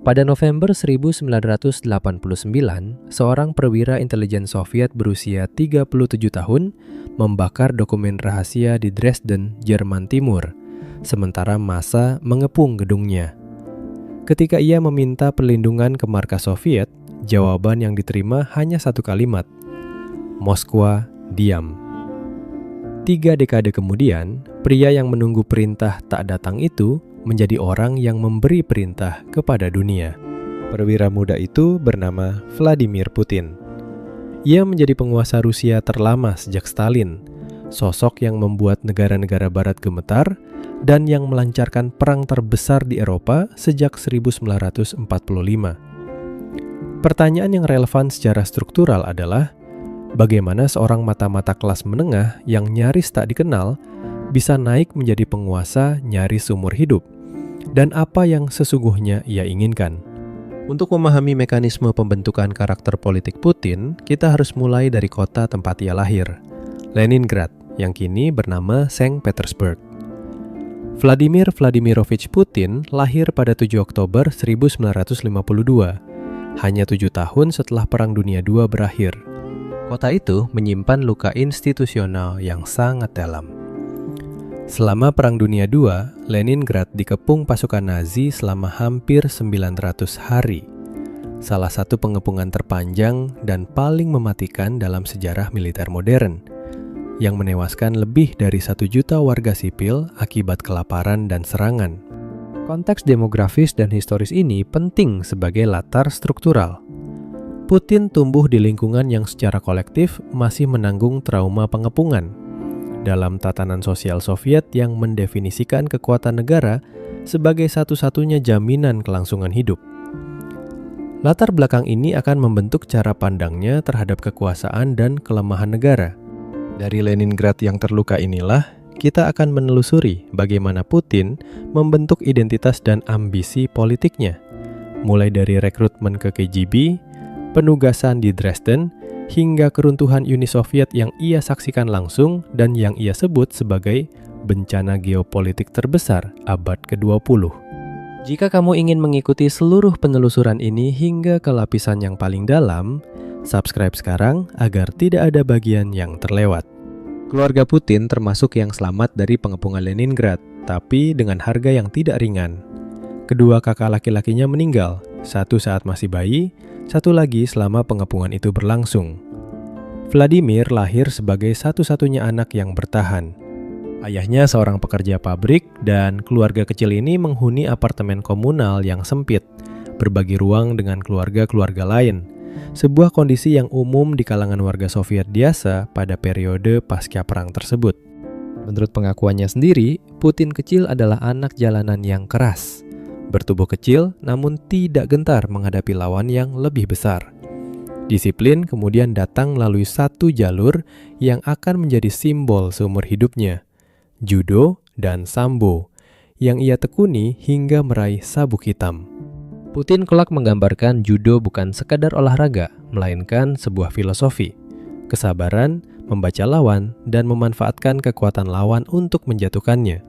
Pada November 1989, seorang perwira intelijen Soviet berusia 37 tahun membakar dokumen rahasia di Dresden, Jerman Timur, sementara massa mengepung gedungnya. Ketika ia meminta perlindungan ke markas Soviet, jawaban yang diterima hanya satu kalimat: Moskwa, diam. 3 dekade kemudian, pria yang menunggu perintah tak datang itu menjadi orang yang memberi perintah kepada dunia. Perwira muda itu bernama Vladimir Putin. Ia menjadi penguasa Rusia terlama sejak Stalin, sosok yang membuat negara-negara barat gemetar dan yang melancarkan perang terbesar di Eropa sejak 1945. Pertanyaan yang relevan secara struktural adalah, bagaimana seorang mata-mata kelas menengah yang nyaris tak dikenal bisa naik menjadi penguasa nyaris seumur hidup, dan apa yang sesungguhnya ia inginkan. Untuk memahami mekanisme pembentukan karakter politik Putin, kita harus mulai dari kota tempat ia lahir, Leningrad, yang kini bernama Saint Petersburg. Vladimir Vladimirovich Putin lahir pada 7 Oktober 1952, hanya 7 tahun setelah Perang Dunia II berakhir. Kota itu menyimpan luka institusional yang sangat dalam. Selama Perang Dunia II, Leningrad dikepung pasukan Nazi selama hampir 900 hari. Salah satu pengepungan terpanjang dan paling mematikan dalam sejarah militer modern, yang menewaskan lebih dari 1 juta warga sipil akibat kelaparan dan serangan. Konteks demografis dan historis ini penting sebagai latar struktural. Putin tumbuh di lingkungan yang secara kolektif masih menanggung trauma pengepungan. Dalam tatanan sosial Soviet yang mendefinisikan kekuatan negara sebagai satu-satunya jaminan kelangsungan hidup. Latar belakang ini akan membentuk cara pandangnya terhadap kekuasaan dan kelemahan negara. Dari Leningrad yang terluka inilah, kita akan menelusuri bagaimana Putin membentuk identitas dan ambisi politiknya, mulai dari rekrutmen ke KGB, penugasan di Dresden, hingga keruntuhan Uni Soviet yang ia saksikan langsung dan yang ia sebut sebagai bencana geopolitik terbesar abad ke-20. Jika kamu ingin mengikuti seluruh penelusuran ini hingga ke lapisan yang paling dalam, subscribe sekarang agar tidak ada bagian yang terlewat. Keluarga Putin termasuk yang selamat dari pengepungan Leningrad, tapi dengan harga yang tidak ringan. Kedua kakak laki-lakinya meninggal, satu saat masih bayi, satu lagi selama pengepungan itu berlangsung. Vladimir lahir sebagai satu-satunya anak yang bertahan. Ayahnya seorang pekerja pabrik dan keluarga kecil ini menghuni apartemen komunal yang sempit, berbagi ruang dengan keluarga-keluarga lain. Sebuah kondisi yang umum di kalangan warga Soviet biasa pada periode pasca perang tersebut. Menurut pengakuannya sendiri, Putin kecil adalah anak jalanan yang keras. Bertubuh kecil namun tidak gentar menghadapi lawan yang lebih besar. Disiplin kemudian datang melalui satu jalur yang akan menjadi simbol seumur hidupnya, judo dan sambo, yang ia tekuni hingga meraih sabuk hitam. Putin kelak menggambarkan judo bukan sekadar olahraga, melainkan sebuah filosofi, kesabaran, membaca lawan, dan memanfaatkan kekuatan lawan untuk menjatuhkannya.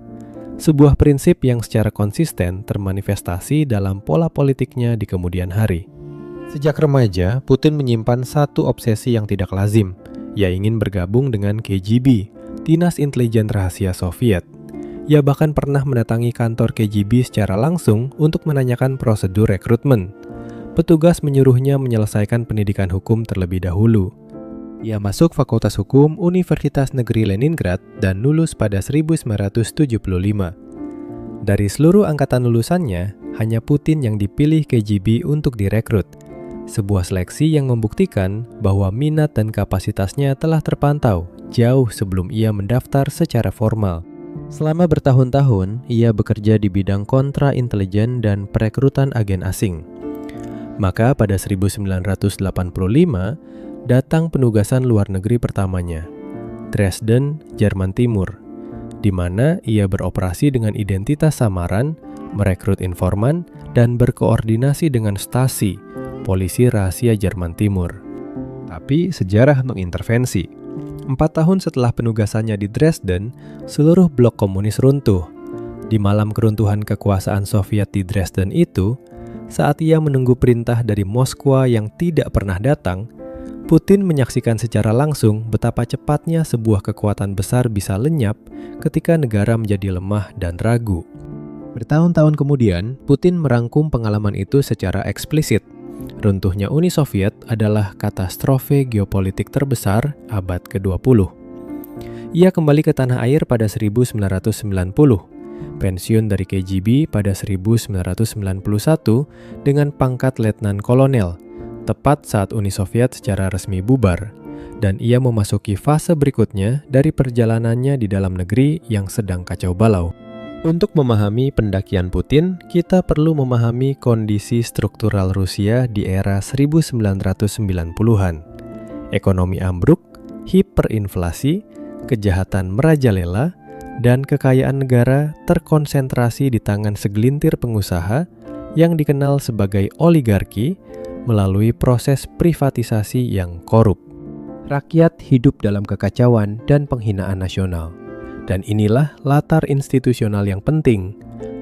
Sebuah prinsip yang secara konsisten termanifestasi dalam pola politiknya di kemudian hari. Sejak remaja, Putin menyimpan satu obsesi yang tidak lazim. Ia ingin bergabung dengan KGB, Dinas Intelijen Rahasia Soviet. Ia bahkan pernah mendatangi kantor KGB secara langsung untuk menanyakan prosedur rekrutmen. Petugas menyuruhnya menyelesaikan pendidikan hukum terlebih dahulu. Ia masuk Fakultas Hukum Universitas Negeri Leningrad dan lulus pada 1975. Dari seluruh angkatan lulusannya, hanya Putin yang dipilih KGB untuk direkrut. Sebuah seleksi yang membuktikan bahwa minat dan kapasitasnya telah terpantau jauh sebelum ia mendaftar secara formal. Selama bertahun-tahun, ia bekerja di bidang kontra-intelijen dan perekrutan agen asing. Maka pada 1985, datang penugasan luar negeri pertamanya, Dresden, Jerman Timur, di mana ia beroperasi dengan identitas samaran, merekrut informan, dan berkoordinasi dengan Stasi, polisi rahasia Jerman Timur. Tapi sejarah mengintervensi. 4 tahun setelah penugasannya di Dresden, seluruh blok komunis runtuh. Di malam keruntuhan kekuasaan Soviet di Dresden itu, saat ia menunggu perintah dari Moskwa yang tidak pernah datang, Putin menyaksikan secara langsung betapa cepatnya sebuah kekuatan besar bisa lenyap ketika negara menjadi lemah dan ragu. Bertahun-tahun kemudian, Putin merangkum pengalaman itu secara eksplisit. Runtuhnya Uni Soviet adalah katastrofe geopolitik terbesar abad ke-20. Ia kembali ke tanah air pada 1990. Pensiun dari KGB pada 1991 dengan pangkat letnan kolonel, tepat saat Uni Soviet secara resmi bubar, dan ia memasuki fase berikutnya dari perjalanannya di dalam negeri yang sedang kacau balau. Untuk memahami pendakian Putin, kita perlu memahami kondisi struktural Rusia di era 1990-an. Ekonomi ambruk, hiperinflasi, kejahatan merajalela, dan kekayaan negara terkonsentrasi di tangan segelintir pengusaha yang dikenal sebagai oligarki melalui proses privatisasi yang korup. Rakyat hidup dalam kekacauan dan penghinaan nasional. Dan inilah latar institusional yang penting.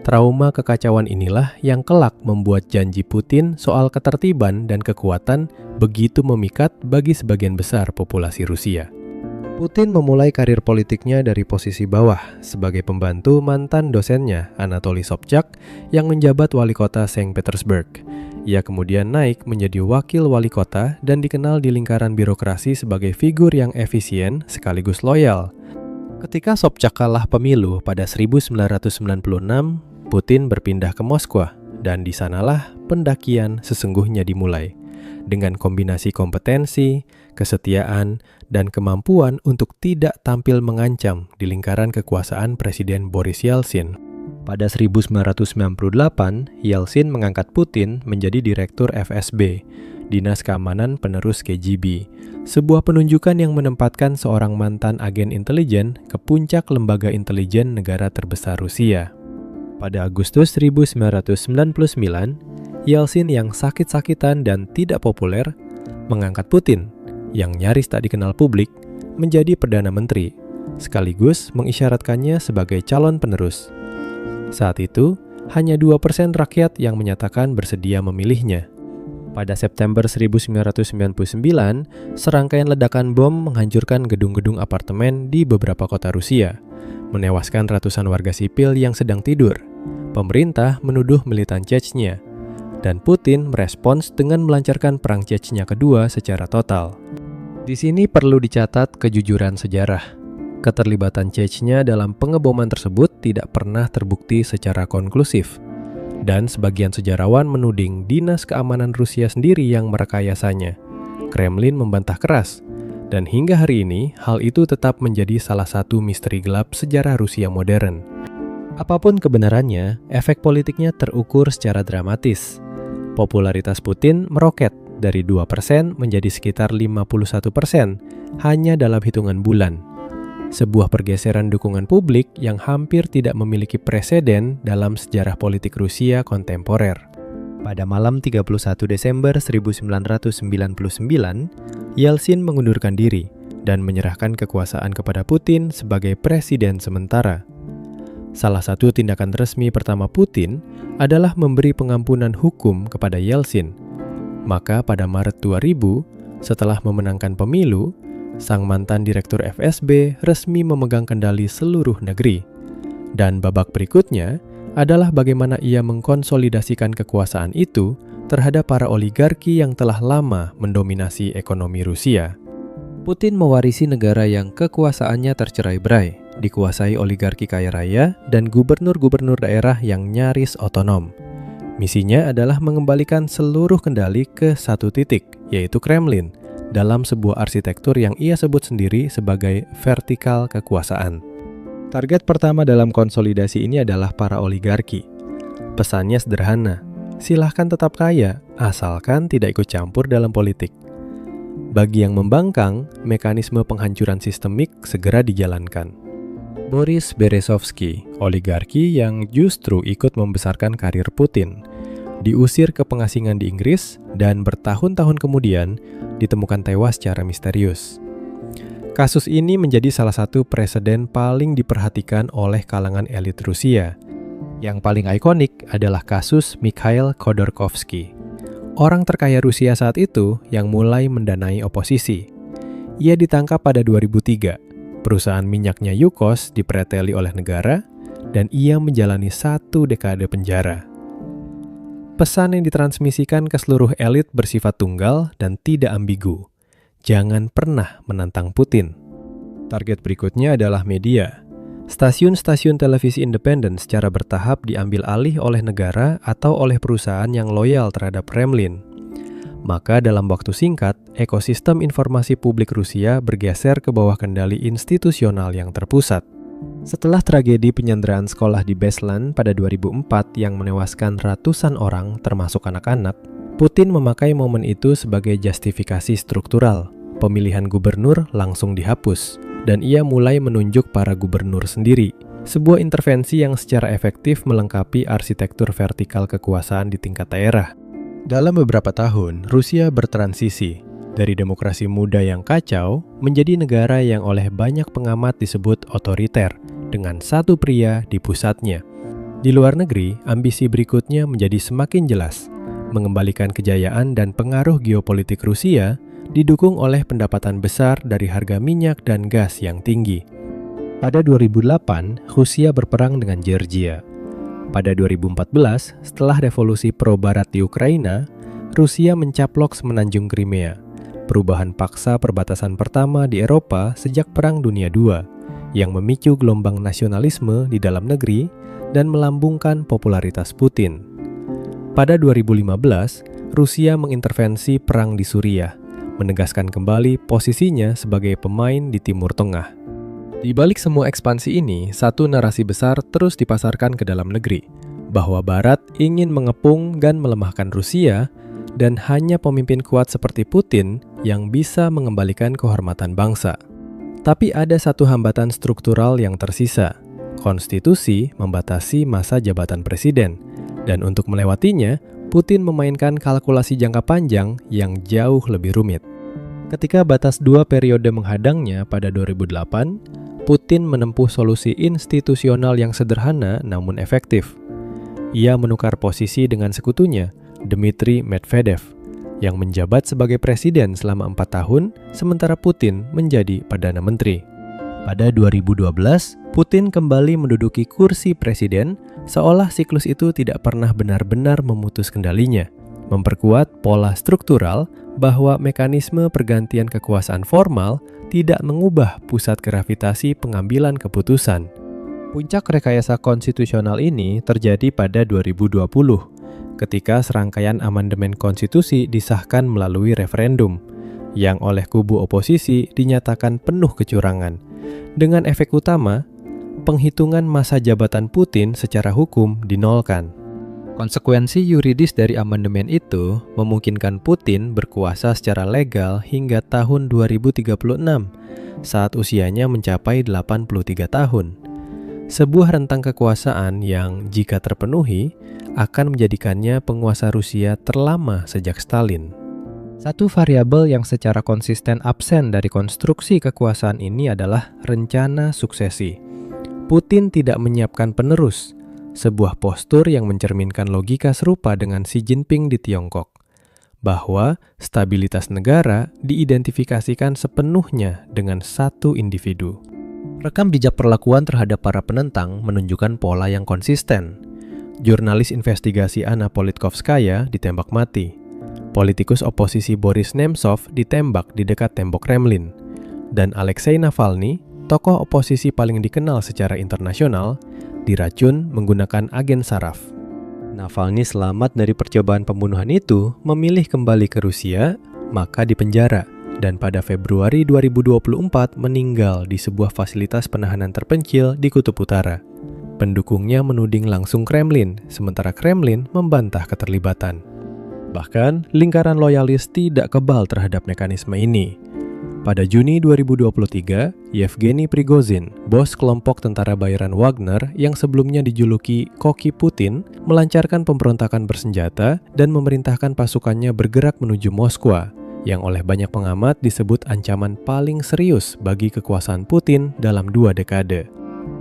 Trauma kekacauan inilah yang kelak membuat janji Putin soal ketertiban dan kekuatan begitu memikat bagi sebagian besar populasi Rusia. Putin memulai karir politiknya dari posisi bawah sebagai pembantu mantan dosennya Anatoly Sobchak yang menjabat wali kota Saint Petersburg. Ia kemudian naik menjadi wakil wali kota dan dikenal di lingkaran birokrasi sebagai figur yang efisien sekaligus loyal. Ketika Sobchak kalah pemilu pada 1996, Putin berpindah ke Moskwa dan di sanalah pendakian sesungguhnya dimulai. Dengan kombinasi kompetensi, kesetiaan, dan kemampuan untuk tidak tampil mengancam di lingkaran kekuasaan Presiden Boris Yeltsin. Pada 1998, Yeltsin mengangkat Putin menjadi Direktur FSB, Dinas Keamanan Penerus KGB, sebuah penunjukan yang menempatkan seorang mantan agen intelijen ke puncak lembaga intelijen negara terbesar Rusia. Pada Agustus 1999, Yeltsin yang sakit-sakitan dan tidak populer mengangkat Putin yang nyaris tak dikenal publik menjadi Perdana Menteri, sekaligus mengisyaratkannya sebagai calon penerus. Saat itu, hanya 2% rakyat yang menyatakan bersedia memilihnya. Pada September 1999, serangkaian ledakan bom menghancurkan gedung-gedung apartemen di beberapa kota Rusia, menewaskan ratusan warga sipil yang sedang tidur. Pemerintah menuduh militan Chechnya, dan Putin merespons dengan melancarkan perang Chechnya kedua secara total. Di sini perlu dicatat kejujuran sejarah. Keterlibatan Chechnya dalam pengeboman tersebut tidak pernah terbukti secara konklusif. Dan sebagian sejarawan menuding Dinas Keamanan Rusia sendiri yang merekayasanya. Kremlin membantah keras, dan hingga hari ini hal itu tetap menjadi salah satu misteri gelap sejarah Rusia modern. Apapun kebenarannya, efek politiknya terukur secara dramatis. Popularitas Putin meroket dari 2% menjadi sekitar 51% hanya dalam hitungan bulan. Sebuah pergeseran dukungan publik yang hampir tidak memiliki preseden dalam sejarah politik Rusia kontemporer. Pada malam 31 Desember 1999, Yeltsin mengundurkan diri dan menyerahkan kekuasaan kepada Putin sebagai presiden sementara. Salah satu tindakan resmi pertama Putin adalah memberi pengampunan hukum kepada Yeltsin. Maka pada Maret 2000, setelah memenangkan pemilu, sang mantan direktur FSB resmi memegang kendali seluruh negeri. Dan babak berikutnya adalah bagaimana ia mengkonsolidasikan kekuasaan itu terhadap para oligarki yang telah lama mendominasi ekonomi Rusia. Putin mewarisi negara yang kekuasaannya tercerai-berai, dikuasai oligarki kaya raya dan gubernur-gubernur daerah yang nyaris otonom. Misinya adalah mengembalikan seluruh kendali ke satu titik, yaitu Kremlin, dalam sebuah arsitektur yang ia sebut sendiri sebagai vertikal kekuasaan. Target pertama dalam konsolidasi ini adalah para oligarki. Pesannya sederhana, silahkan tetap kaya, asalkan tidak ikut campur dalam politik. Bagi yang membangkang, mekanisme penghancuran sistemik segera dijalankan. Boris Berezovsky, oligarki yang justru ikut membesarkan karir Putin, diusir ke pengasingan di Inggris dan bertahun-tahun kemudian ditemukan tewas secara misterius. Kasus ini menjadi salah satu preseden paling diperhatikan oleh kalangan elit Rusia. Yang paling ikonik adalah kasus Mikhail Khodorkovsky, orang terkaya Rusia saat itu yang mulai mendanai oposisi. Ia ditangkap pada 2003. Perusahaan minyaknya Yukos dipreteli oleh negara dan ia menjalani 1 dekade penjara. Pesan yang ditransmisikan ke seluruh elit bersifat tunggal dan tidak ambigu. Jangan pernah menantang Putin. Target berikutnya adalah media. Stasiun-stasiun televisi independen secara bertahap diambil alih oleh negara atau oleh perusahaan yang loyal terhadap Kremlin. Maka dalam waktu singkat, ekosistem informasi publik Rusia bergeser ke bawah kendali institusional yang terpusat. Setelah tragedi penyanderaan sekolah di Beslan pada 2004 yang menewaskan ratusan orang termasuk anak-anak, Putin memakai momen itu sebagai justifikasi struktural. Pemilihan gubernur langsung dihapus, dan ia mulai menunjuk para gubernur sendiri. Sebuah intervensi yang secara efektif melengkapi arsitektur vertikal kekuasaan di tingkat daerah. Dalam beberapa tahun, Rusia bertransisi dari demokrasi muda yang kacau menjadi negara yang oleh banyak pengamat disebut otoriter, dengan satu pria di pusatnya. Di luar negeri, ambisi berikutnya menjadi semakin jelas, mengembalikan kejayaan dan pengaruh geopolitik Rusia didukung oleh pendapatan besar dari harga minyak dan gas yang tinggi. Pada 2008, Rusia berperang dengan Georgia. Pada 2014, setelah revolusi pro-barat di Ukraina, Rusia mencaplok semenanjung Crimea, perubahan paksa perbatasan pertama di Eropa sejak Perang Dunia II, yang memicu gelombang nasionalisme di dalam negeri dan melambungkan popularitas Putin. Pada 2015, Rusia mengintervensi perang di Suriah, menegaskan kembali posisinya sebagai pemain di Timur Tengah. Di balik semua ekspansi ini, satu narasi besar terus dipasarkan ke dalam negeri, bahwa Barat ingin mengepung dan melemahkan Rusia, dan hanya pemimpin kuat seperti Putin yang bisa mengembalikan kehormatan bangsa. Tapi ada satu hambatan struktural yang tersisa. Konstitusi membatasi masa jabatan presiden, dan untuk melewatinya, Putin memainkan kalkulasi jangka panjang yang jauh lebih rumit. Ketika batas 2 periode menghadangnya pada 2008, Putin menempuh solusi institusional yang sederhana namun efektif. Ia menukar posisi dengan sekutunya, Dmitry Medvedev, yang menjabat sebagai presiden selama 4 tahun, sementara Putin menjadi Perdana Menteri. Pada 2012, Putin kembali menduduki kursi presiden, seolah siklus itu tidak pernah benar-benar memutus kendalinya, memperkuat pola struktural bahwa mekanisme pergantian kekuasaan formal tidak mengubah pusat gravitasi pengambilan keputusan. Puncak rekayasa konstitusional ini terjadi pada 2020, ketika serangkaian amandemen konstitusi disahkan melalui referendum, yang oleh kubu oposisi dinyatakan penuh kecurangan, dengan efek utama, penghitungan masa jabatan Putin secara hukum dinolkan. Konsekuensi yuridis dari amandemen itu memungkinkan Putin berkuasa secara legal hingga tahun 2036, saat usianya mencapai 83 tahun. Sebuah rentang kekuasaan yang, jika terpenuhi, akan menjadikannya penguasa Rusia terlama sejak Stalin. Satu variabel yang secara konsisten absen dari konstruksi kekuasaan ini adalah rencana suksesi. Putin tidak menyiapkan penerus, sebuah postur yang mencerminkan logika serupa dengan Xi Jinping di Tiongkok, bahwa stabilitas negara diidentifikasikan sepenuhnya dengan satu individu. Rekam jejak perlakuan terhadap para penentang menunjukkan pola yang konsisten. Jurnalis investigasi Anna Politkovskaya ditembak mati. Politikus oposisi Boris Nemtsov ditembak di dekat tembok Kremlin. Dan Alexei Navalny, tokoh oposisi paling dikenal secara internasional, diracun menggunakan agen saraf. Navalny selamat dari percobaan pembunuhan itu, memilih kembali ke Rusia, maka dipenjara, dan pada Februari 2024 meninggal di sebuah fasilitas penahanan terpencil di Kutub Utara. Pendukungnya menuding langsung Kremlin, sementara Kremlin membantah keterlibatan. Bahkan, lingkaran loyalis tidak kebal terhadap mekanisme ini. Pada Juni 2023, Yevgeny Prigozhin, bos kelompok tentara bayaran Wagner yang sebelumnya dijuluki Koki Putin, melancarkan pemberontakan bersenjata dan memerintahkan pasukannya bergerak menuju Moskwa, yang oleh banyak pengamat disebut ancaman paling serius bagi kekuasaan Putin dalam 2 dekade.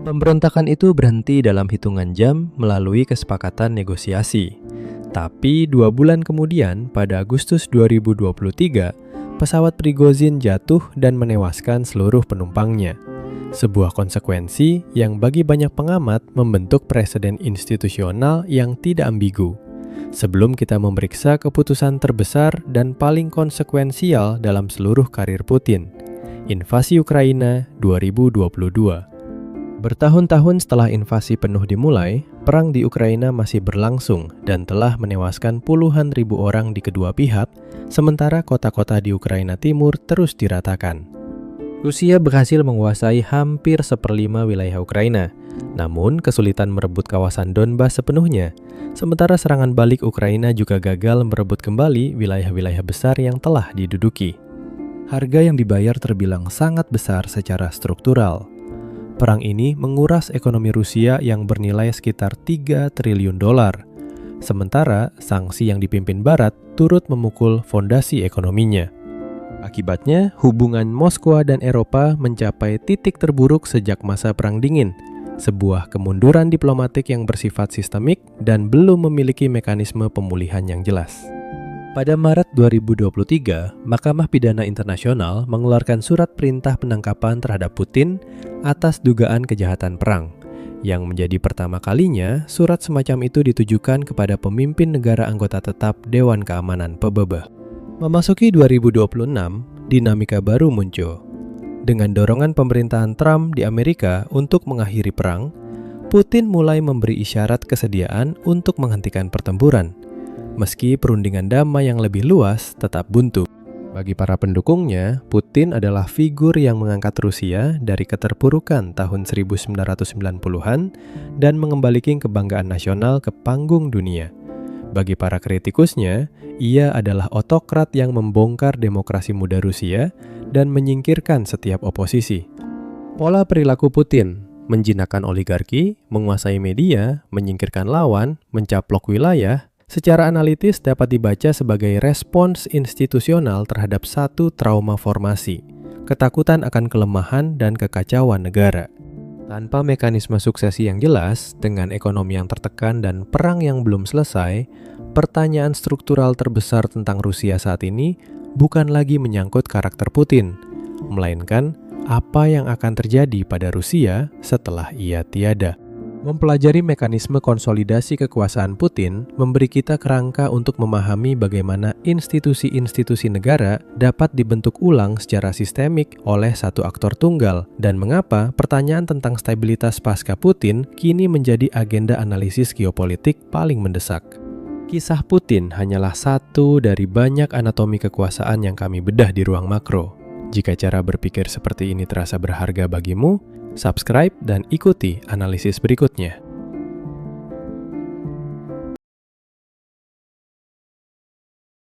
Pemberontakan itu berhenti dalam hitungan jam melalui kesepakatan negosiasi. Tapi 2 bulan kemudian, pada Agustus 2023, pesawat Prigozhin jatuh dan menewaskan seluruh penumpangnya. Sebuah konsekuensi yang bagi banyak pengamat membentuk preseden institusional yang tidak ambigu. Sebelum kita memeriksa keputusan terbesar dan paling konsekuensial dalam seluruh karir Putin, invasi Ukraina 2022. Bertahun-tahun setelah invasi penuh dimulai, perang di Ukraina masih berlangsung dan telah menewaskan puluhan ribu orang di kedua pihak, sementara kota-kota di Ukraina Timur terus diratakan. Rusia berhasil menguasai hampir 1/5 wilayah Ukraina, namun kesulitan merebut kawasan Donbas sepenuhnya, sementara serangan balik Ukraina juga gagal merebut kembali wilayah-wilayah besar yang telah diduduki. Harga yang dibayar terbilang sangat besar secara struktural. Perang ini menguras ekonomi Rusia yang bernilai sekitar 3 triliun dolar, sementara sanksi yang dipimpin Barat turut memukul fondasi ekonominya. Akibatnya, hubungan Moskwa dan Eropa mencapai titik terburuk sejak masa Perang Dingin, sebuah kemunduran diplomatik yang bersifat sistemik dan belum memiliki mekanisme pemulihan yang jelas. Pada Maret 2023, Mahkamah Pidana Internasional mengeluarkan surat perintah penangkapan terhadap Putin atas dugaan kejahatan perang. Yang menjadi pertama kalinya, surat semacam itu ditujukan kepada pemimpin negara anggota tetap Dewan Keamanan PBB. Memasuki 2026, dinamika baru muncul. Dengan dorongan pemerintahan Trump di Amerika untuk mengakhiri perang, Putin mulai memberi isyarat kesediaan untuk menghentikan pertempuran, meski perundingan damai yang lebih luas tetap buntu. Bagi para pendukungnya, Putin adalah figur yang mengangkat Rusia dari keterpurukan tahun 1990-an dan mengembalikan kebanggaan nasional ke panggung dunia. Bagi para kritikusnya, ia adalah otokrat yang membongkar demokrasi muda Rusia dan menyingkirkan setiap oposisi. Pola perilaku Putin, menjinakkan oligarki, menguasai media, menyingkirkan lawan, mencaplok wilayah, secara analitis dapat dibaca sebagai respons institusional terhadap satu trauma formasi, ketakutan akan kelemahan dan kekacauan negara. Tanpa mekanisme suksesi yang jelas, dengan ekonomi yang tertekan dan perang yang belum selesai, pertanyaan struktural terbesar tentang Rusia saat ini bukan lagi menyangkut karakter Putin, melainkan apa yang akan terjadi pada Rusia setelah ia tiada. Mempelajari mekanisme konsolidasi kekuasaan Putin memberi kita kerangka untuk memahami bagaimana institusi-institusi negara dapat dibentuk ulang secara sistemik oleh satu aktor tunggal dan mengapa pertanyaan tentang stabilitas pasca Putin kini menjadi agenda analisis geopolitik paling mendesak. Kisah Putin hanyalah satu dari banyak anatomi kekuasaan yang kami bedah di ruang makro. Jika cara berpikir seperti ini terasa berharga bagimu, subscribe dan ikuti analisis berikutnya.